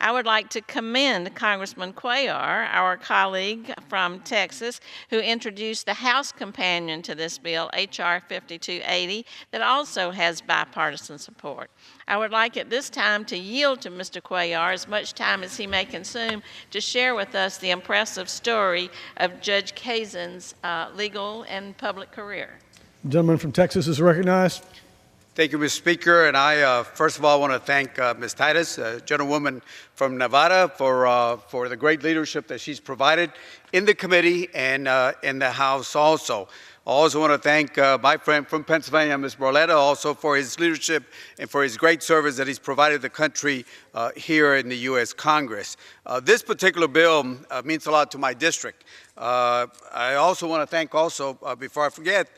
I would like to commend Congressman Cuellar, our colleague from Texas, who introduced the House companion to this bill, H.R. 5280, that also has bipartisan support. I would like at this time to yield to Mr. Cuellar as much time as he may consume to share with us the impressive story of Judge Kazen's legal and public career. The gentleman from Texas is recognized. Thank you, Mr. Speaker. And I, first of all, want to thank Ms. Titus, a gentlewoman from Nevada, for the great leadership that she's provided in the committee and in the House also. I also want to thank my friend from Pennsylvania, Ms. Barletta, also for his leadership and for his great service that he's provided the country here in the U.S. Congress. This particular bill means a lot to my district. I also want to thank before I forget,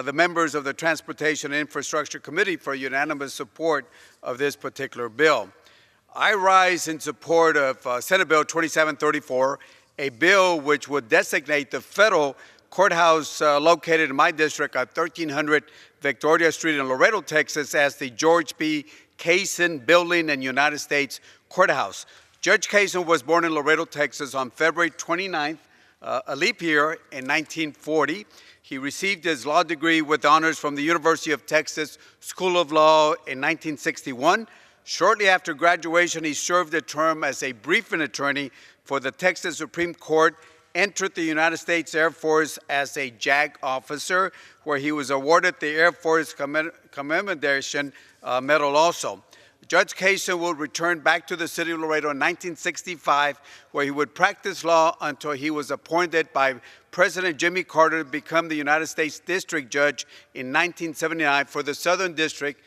the members of the Transportation and Infrastructure Committee for unanimous support of this particular bill. I rise in support of Senate Bill 2734, a bill which would designate the federal courthouse located in my district at 1300 Victoria Street in Laredo, Texas, as the George B. Kazen Building and United States Courthouse. Judge Kazen was born in Laredo, Texas on February 29th, a leap year, in 1940. He received his law degree with honors from the University of Texas School of Law in 1961. Shortly after graduation, he served a term as a briefing attorney for the Texas Supreme Court, entered the United States Air Force as a JAG officer, where he was awarded the Air Force Commendation Medal also. Judge Kazen will return back to the city of Laredo in 1965, where he would practice law until he was appointed by President Jimmy Carter to become the United States District Judge in 1979 for the Southern District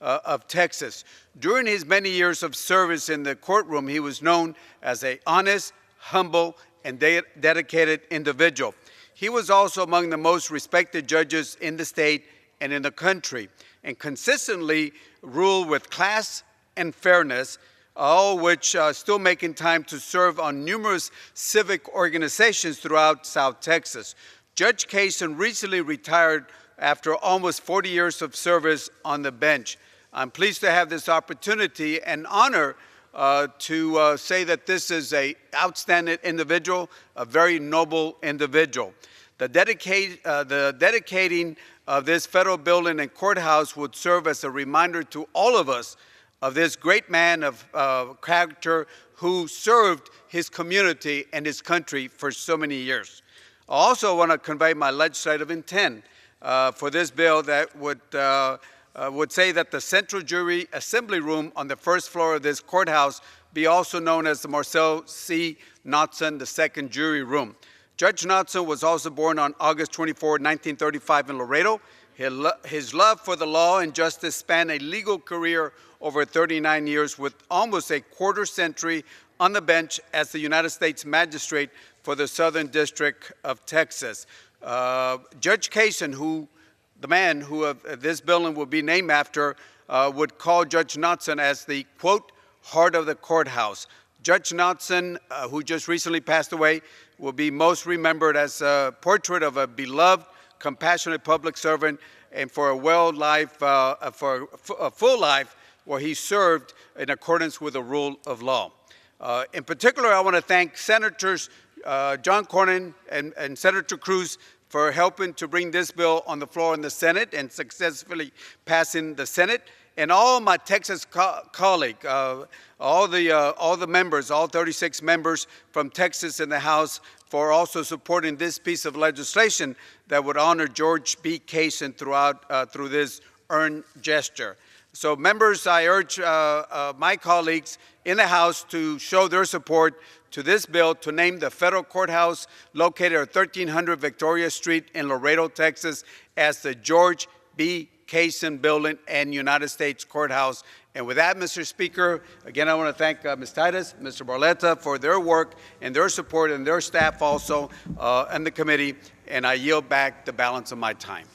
of Texas. During his many years of service in the courtroom, he was known as an honest, humble, and dedicated individual. He was also among the most respected judges in the state and in the country, and consistently ruled with class and fairness, all which still making time to serve on numerous civic organizations throughout South Texas. Judge Kazen recently retired after almost 40 years of service on the bench. I'm pleased to have this opportunity and honor to say that this is an outstanding individual, a very noble individual. The dedicating of this federal building and courthouse would serve as a reminder to all of us of this great man of character who served his community and his country for so many years. I also want to convey my legislative intent for this bill that would say that the Central Jury Assembly Room on the first floor of this courthouse be also known as the Marcel C. Knotson II Jury Room. Judge Knotson was also born on August 24, 1935 in Laredo. His love for the law and justice spanned a legal career over 39 years, with almost a quarter century on the bench as the United States Magistrate for the Southern District of Texas. Judge Kazen, the man who this building will be named after, would call Judge Knotson as the, quote, heart of the courthouse. Judge Knotson, who just recently passed away, will be most remembered as a portrait of a beloved, compassionate public servant, and for a full life where he served in accordance with the rule of law. In particular, I want to thank Senators John Cornyn and Senator Cruz for helping to bring this bill on the floor in the Senate and successfully passing the Senate, and all my Texas colleagues, all the members, all 36 members from Texas in the House, for also supporting this piece of legislation that would honor George B. Kazen through this earned gesture. So members, I urge my colleagues in the House to show their support to this bill to name the federal courthouse located at 1300 Victoria Street in Laredo, Texas, as the George B. Kazen Building and United States Courthouse. And with that, Mr. Speaker, again, I want to thank Ms. Titus, Mr. Barletta for their work and their support, and their staff also, and the committee, and I yield back the balance of my time.